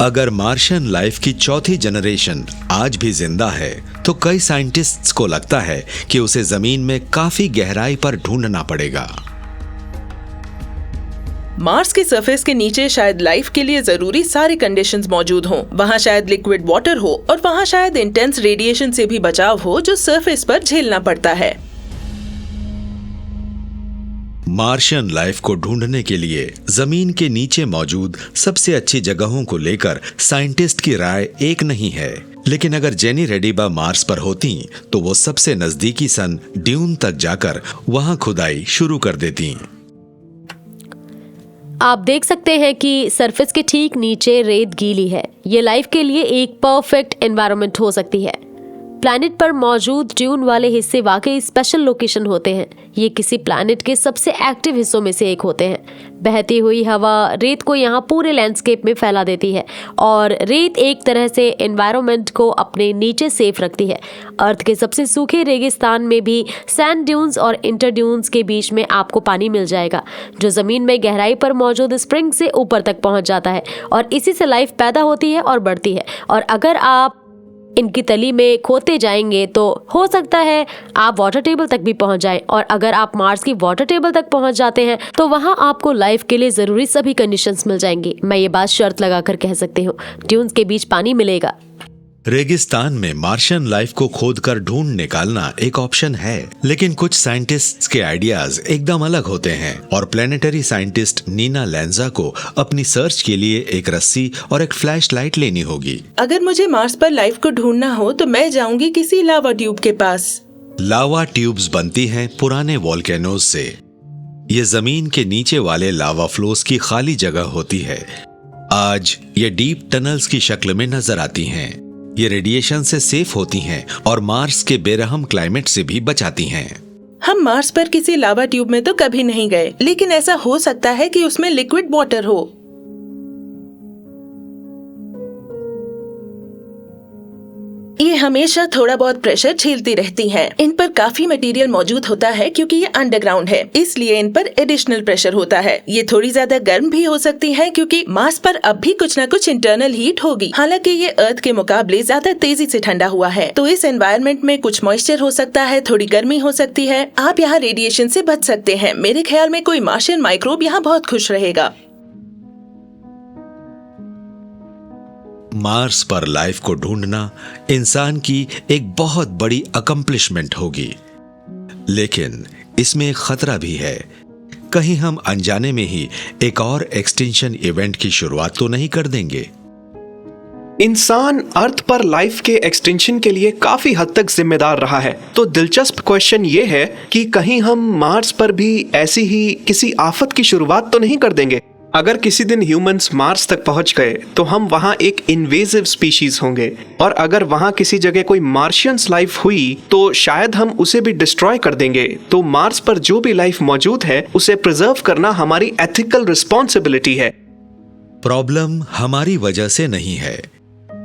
अगर मार्शियन लाइफ की चौथी जनरेशन आज भी जिंदा है तो कई साइंटिस्ट्स को लगता है कि उसे जमीन में काफी गहराई पर ढूंढना पड़ेगा। मार्स की सरफेस के नीचे शायद लाइफ के लिए जरूरी सारी कंडीशंस मौजूद हों। वहाँ शायद लिक्विड वाटर हो और वहाँ शायद इंटेंस रेडिएशन से भी बचाव हो जो सरफेस पर झेलना पड़ता है। मार्शियन लाइफ को ढूंढने के लिए जमीन के नीचे मौजूद सबसे अच्छी जगहों को लेकर साइंटिस्ट की राय एक नहीं है। लेकिन अगर जेनी रेडिबा मार्स पर होती तो वो सबसे नजदीकी सन ड्यून तक जाकर वहां खुदाई शुरू कर देती। आप देख सकते हैं कि सरफेस के ठीक नीचे रेत गीली है। ये लाइफ के लिए एक परफेक्ट एनवायरनमेंट हो सकती है। प्लैनेट पर मौजूद ड्यून वाले हिस्से वाकई स्पेशल लोकेशन होते हैं। ये किसी प्लैनेट के सबसे एक्टिव हिस्सों में से एक होते हैं। बहती हुई हवा रेत को यहाँ पूरे लैंडस्केप में फैला देती है और रेत एक तरह से एनवायरनमेंट को अपने नीचे सेफ रखती है। अर्थ के सबसे सूखे रेगिस्तान में भी सैंड ड्यून्स और इंटर ड्यून्स के बीच में आपको पानी मिल जाएगा जो जमीन में गहराई पर मौजूद स्प्रिंग से ऊपर तक पहुंच जाता है और इसी से लाइफ पैदा होती है और बढ़ती है। और अगर आप इनकी तली में खोदते जाएंगे तो हो सकता है आप वाटर टेबल तक भी पहुंच जाएं। और अगर आप मार्स की वाटर टेबल तक पहुंच जाते हैं तो वहां आपको लाइफ के लिए जरूरी सभी कंडीशंस मिल जाएंगी। मैं ये बात शर्त लगाकर कह सकती हूँ, ड्यून्स के बीच पानी मिलेगा। रेगिस्तान में मार्शियन लाइफ को खोदकर ढूंढ निकालना एक ऑप्शन है, लेकिन कुछ साइंटिस्ट्स के आइडियाज एकदम अलग होते हैं और प्लेनेटरी साइंटिस्ट नीना लैंजा को अपनी सर्च के लिए एक रस्सी और एक फ्लैश लाइट लेनी होगी। अगर मुझे मार्स पर लाइफ को ढूंढना हो तो मैं जाऊंगी किसी लावा ट्यूब के पास। लावा ट्यूब्स बनती हैं पुराने वोल्केनोज से। ये जमीन के नीचे वाले लावा फ्लोस की खाली जगह होती है। आज ये डीप टनल्स की शक्ल में नजर आती हैं। ये रेडिएशन से सेफ होती हैं और मार्स के बेरहम क्लाइमेट से भी बचाती हैं। हम मार्स पर किसी लावा ट्यूब में तो कभी नहीं गए, लेकिन ऐसा हो सकता है कि उसमें लिक्विड वाटर हो। ये हमेशा थोड़ा बहुत प्रेशर झेलती रहती हैं। इन पर काफी मटेरियल मौजूद होता है क्योंकि ये अंडरग्राउंड है, इसलिए इन पर एडिशनल प्रेशर होता है। ये थोड़ी ज्यादा गर्म भी हो सकती हैं क्योंकि मार्स पर अब भी कुछ न कुछ इंटरनल हीट होगी। हालांकि ये अर्थ के मुकाबले ज्यादा तेजी से ठंडा हुआ है, तो इस एनवायरनमेंट में कुछ मॉइस्चर हो सकता है, थोड़ी गर्मी हो सकती है। आप यहाँ रेडिएशन से बच सकते हैं। मेरे ख्याल में कोई मार्शियन माइक्रोब यहाँ बहुत खुश रहेगा। मार्स पर लाइफ को ढूंढना इंसान की एक बहुत बड़ी अकम्प्लिशमेंट होगी, लेकिन इसमें एक खतरा भी है। कहीं हम अनजाने में ही एक और एक्सटिंक्शन इवेंट की शुरुआत तो नहीं कर देंगे। इंसान अर्थ पर लाइफ के एक्सटेंशन के लिए काफी हद तक जिम्मेदार रहा है। तो दिलचस्प क्वेश्चन ये है कि कहीं हम मार्स पर भी ऐसी ही किसी आफत की शुरुआत तो नहीं कर देंगे। अगर किसी दिन ह्यूमंस मार्स तक पहुंच गए तो हम वहां एक इन्वेजिव स्पीशीज होंगे, और अगर वहां किसी जगह कोई मार्शियंस लाइफ हुई तो शायद हम उसे भी डिस्ट्रॉय कर देंगे। तो मार्स पर जो भी लाइफ मौजूद है उसे प्रिजर्व करना हमारी एथिकल रिस्पॉन्सिबिलिटी है। प्रॉब्लम हमारी वजह से नहीं है,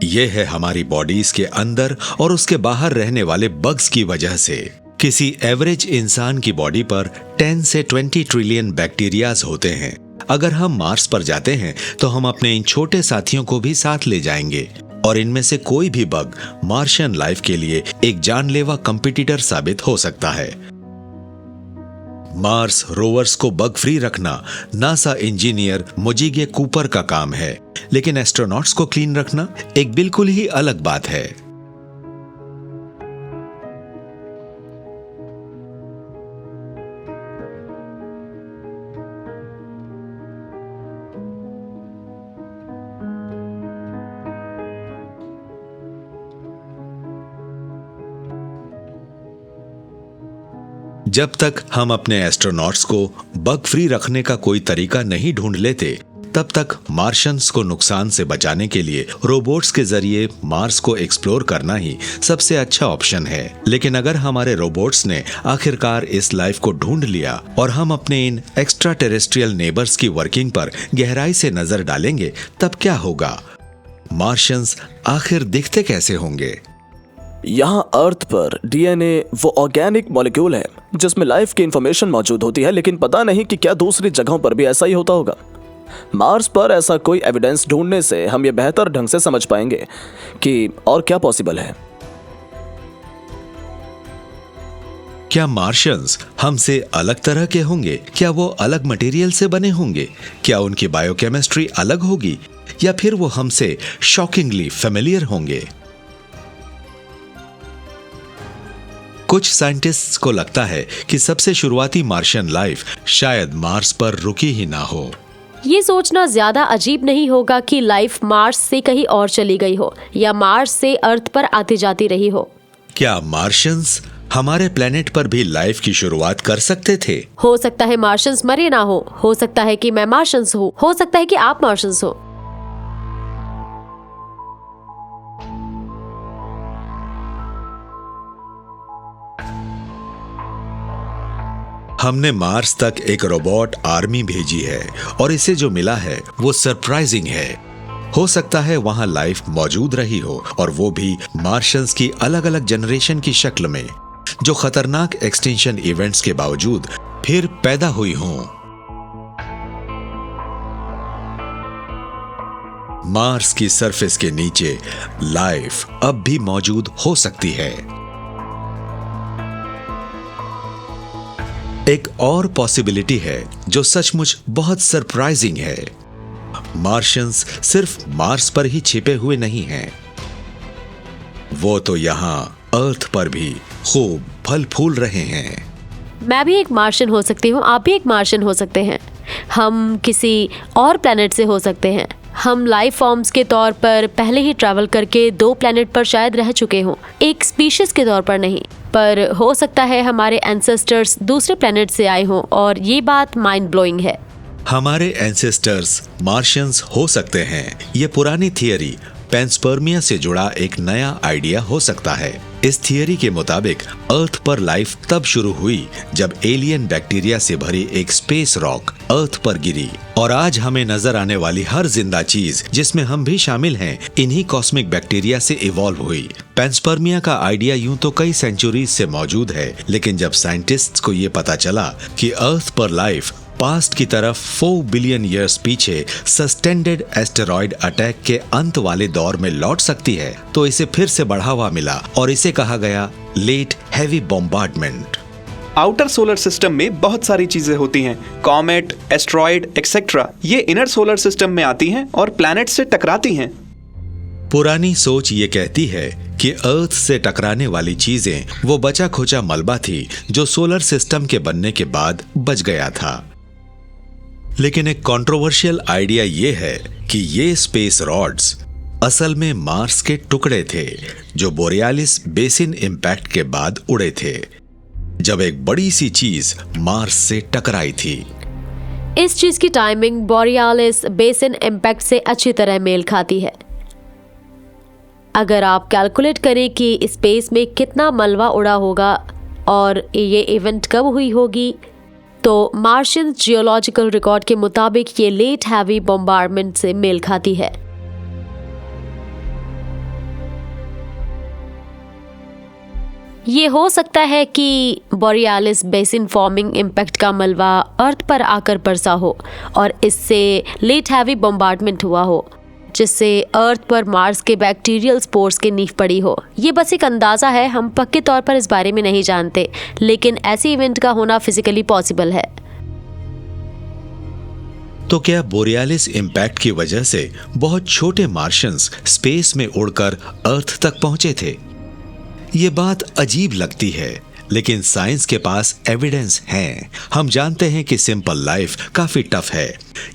यह है हमारी बॉडीज के अंदर और उसके बाहर रहने वाले बग्स की वजह से। किसी एवरेज इंसान की बॉडी पर 10 से 20 ट्रिलियन बैक्टीरियाज होते हैं। अगर हम मार्स पर जाते हैं तो हम अपने इन छोटे साथियों को भी साथ ले जाएंगे, और इनमें से कोई भी बग मार्शियन लाइफ के लिए एक जानलेवा कंपटीटर साबित हो सकता है। मार्स रोवर्स को बग फ्री रखना नासा इंजीनियर मुजिगे कूपर का काम है, लेकिन एस्ट्रोनॉट्स को क्लीन रखना एक बिल्कुल ही अलग बात है। जब तक हम अपने एस्ट्रोनॉट्स को बग फ्री रखने का कोई तरीका नहीं ढूंढ लेते, तब तक मार्शियंस को नुकसान से बचाने के लिए रोबोट्स के जरिए मार्स को एक्सप्लोर करना ही सबसे अच्छा ऑप्शन है। लेकिन अगर हमारे रोबोट्स ने आखिरकार इस लाइफ को ढूंढ लिया और हम अपने इन एक्स्ट्रा टेरेस्ट्रियल नेबर्स की वर्किंग पर गहराई से नजर डालेंगे, तब क्या होगा? मार्शियंस आखिर दिखते कैसे होंगे? यहाँ अर्थ पर डीएनए वो ऑर्गेनिक मॉलिक्यूल है जिसमें लाइफ की इंफॉर्मेशन मौजूद होती है, लेकिन पता नहीं कि क्या दूसरी जगहों पर भी ऐसा ही होता होगा। मार्स पर ऐसा कोई एविडेंस ढूंढने से हम ये बेहतर ढंग से समझ पाएंगे कि और क्या पॉसिबल है। क्या मार्शियंस हमसे अलग तरह के होंगे? क्या वो अलग मटेरियल से बने होंगे? क्या उनकी बायोकेमिस्ट्री अलग होगी, या फिर वो हमसे शॉकिंगली फेमिलियर होंगे? कुछ साइंटिस्ट्स को लगता है कि सबसे शुरुआती मार्शियन लाइफ शायद मार्स पर रुकी ही ना हो। ये सोचना ज्यादा अजीब नहीं होगा कि लाइफ मार्स से कहीं और चली गई हो या मार्स से अर्थ पर आती जाती रही हो। क्या मार्शियंस हमारे प्लेनेट पर भी लाइफ की शुरुआत कर सकते थे? हो सकता है मार्शियंस मरे ना हो सकता है कि मैं मार्शियंस हूँ, हो सकता है कि आप मार्शियंस हो। हमने मार्स तक एक रोबोट आर्मी भेजी है और इसे जो मिला है वो सरप्राइजिंग है। हो सकता है वहां लाइफ मौजूद रही हो, और वो भी मार्शियंस की अलग अलग जनरेशन की शक्ल में, जो खतरनाक एक्सटिंक्शन इवेंट्स के बावजूद फिर पैदा हुई हों। मार्स की सरफेस के नीचे लाइफ अब भी मौजूद हो सकती है। एक और पॉसिबिलिटी है जो सचमुच बहुत सरप्राइजिंग है। मार्शियंस सिर्फ मार्स पर ही छिपे हुए नहीं हैं, वो तो यहाँ अर्थ पर भी खूब फल फूल रहे हैं। मैं भी एक मार्शियन हो सकती हूँ, आप भी एक मार्शियन हो सकते हैं। हम किसी और प्लेनेट से हो सकते हैं। हम लाइफ फॉर्म्स के तौर पर पहले ही ट्रैवल करके 2 प्लेनेट पर शायद रह चुके हों, एक स्पीशीज के तौर पर नहीं, पर हो सकता है हमारे एंसेस्टर्स दूसरे प्लेनेट से आए हों, और ये बात माइंड ब्लोइंग है। हमारे एंसेस्टर्स मार्शियंस हो सकते हैं। ये पुरानी थियरी पेंस्पर्मिया से जुड़ा एक नया आइडिया हो सकता है। इस थियरी के मुताबिक अर्थ पर लाइफ तब शुरू हुई जब एलियन बैक्टीरिया से भरी एक स्पेस रॉक अर्थ पर गिरी, और आज हमें नजर आने वाली हर जिंदा चीज, जिसमें हम भी शामिल हैं, इन्हीं कॉस्मिक बैक्टीरिया से इवॉल्व हुई। पेंस्पर्मिया का आइडिया यूं तो कई सेंचुरीज से मौजूद है, लेकिन जब साइंटिस्ट्स को ये पता चला कि अर्थ पर लाइफ पास्ट की तरफ 4 बिलियन ईयर्स पीछे सस्टेंडेड एस्टेरॉयड अटैक के अंत वाले दौर में लौट सकती है, तो इसे फिर से बढ़ावा मिला और इसे कहा गया late heavy bombardment. Outer solar system में बहुत सारी चीजें होती हैं, कॉमेट, एस्ट्रॉयड एक्सेट्रा। ये इनर सोलर सिस्टम में आती हैं और प्लैनेट से टकराती हैं। पुरानी सोच ये कहती है कि अर्थ से टकराने वाली चीजें वो बचा खोचा मलबा थी जो सोलर सिस्टम के बनने के बाद बच गया था। लेकिन एक कंट्रोवर्शियल आइडिया ये है कि ये स्पेस रॉड्स असल में मार्स के टुकड़े थे जो बोरियालिस बेसिन इंपैक्ट के बाद उड़े थे, जब एक बड़ी सी चीज मार्स से टकराई थी। इस चीज की टाइमिंग बोरियालिस बेसिन इंपैक्ट से अच्छी तरह मेल खाती है। अगर आप कैलकुलेट करें कि स्पेस में कितना मलबा उड़ा होगा और ये इवेंट कब हुई होगी, तो मार्शियन जियोलॉजिकल रिकॉर्ड के मुताबिक ये लेट हैवी बॉम्बार्डमेंट से मेल खाती है। ये हो सकता है कि बोरियालिस बेसिन फॉर्मिंग इम्पैक्ट का मलबा अर्थ पर आकर बरसा हो और इससे लेट हैवी बॉम्बार्डमेंट हुआ हो, जिससे अर्थ पर मार्स के बैक्टीरियल स्पोर्स की नींव पड़ी हो। ये बस एक अंदाज़ा है, हम पक्के तौर पर इस बारे में नहीं जानते, लेकिन ऐसे इवेंट का होना फिजिकली पॉसिबल है। तो क्या बोरियालिस इंपैक्ट की वजह से बहुत छोटे मार्शियंस स्पेस में उड़कर अर्थ तक पहुंचे थे? ये बात अजीब लगती है, लेकिन साइंस के पास एविडेंस है। हम जानते हैं कि सिंपल लाइफ काफी टफ है,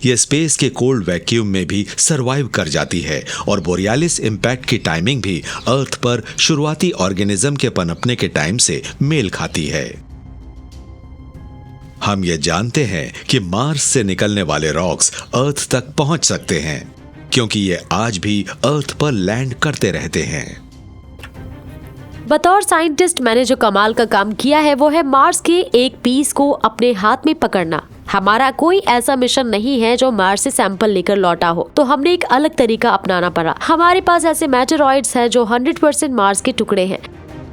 ये स्पेस के कोल्ड वैक्यूम में भी सरवाइव कर जाती है, और बोरियालिस इंपैक्ट की टाइमिंग भी अर्थ पर शुरुआती ऑर्गेनिज्म के पनपने के टाइम से मेल खाती है। हम ये जानते हैं कि मार्स से निकलने वाले रॉक्स अर्थ तक पहुंच सकते हैं, क्योंकि ये आज भी अर्थ पर लैंड करते रहते हैं। बतौर साइंटिस्ट मैंने जो कमाल का काम किया है वो है मार्स के एक पीस को अपने हाथ में पकड़ना। हमारा कोई ऐसा मिशन नहीं है जो मार्स से सैंपल लेकर लौटा हो, तो हमने एक अलग तरीका अपनाना पड़ा। हमारे पास ऐसे मेटेरॉइड्स हैं जो 100% मार्स के टुकड़े हैं।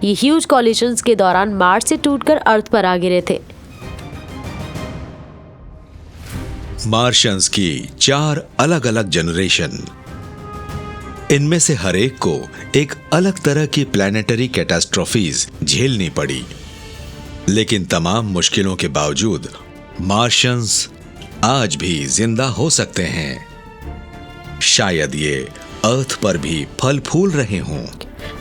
ये ह्यूज कॉलिजन्स के दौरान मार्स से टूटकर अर्थ पर आ गिरे थे। मार्शियंस की 4 अलग अलग जनरेशन, इनमें से हर एक को एक अलग तरह की प्लैनेटरी कैटास्ट्रोफीज झेलनी पड़ी, लेकिन तमाम मुश्किलों के बावजूद मार्शियंस आज भी जिंदा हो सकते हैं। शायद ये अर्थ पर भी फल फूल रहे हों।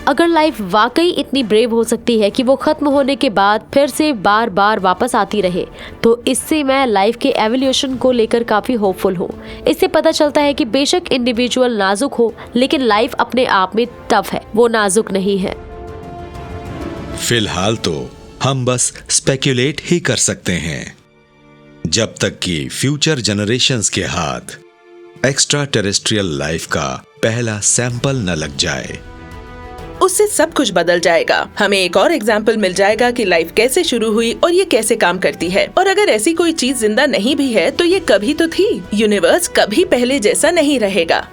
अगर लाइफ वाकई इतनी ब्रेव हो सकती है कि वो खत्म होने के बाद फिर से बार बार वापस आती रहे, तो इससे मैं लाइफ के एवोल्यूशन को लेकर काफी होपफुल हूँ। इससे पता चलता है कि बेशक इंडिविजुअल नाजुक हो, लेकिन लाइफ अपने आप में टफ है, वो नाजुक नहीं है। फिलहाल तो हम बस स्पेक्युलेट ही कर सकते हैं, जब तक कि फ्यूचर जनरेशंस के हाथ एक्स्ट्रा टेरेस्ट्रियल लाइफ का पहला सैंपल न लग जाए। उससे सब कुछ बदल जाएगा। हमें एक और एग्जाम्पल मिल जाएगा कि लाइफ कैसे शुरू हुई और ये कैसे काम करती है। और अगर ऐसी कोई चीज जिंदा नहीं भी है तो ये कभी तो थी। यूनिवर्स कभी पहले जैसा नहीं रहेगा।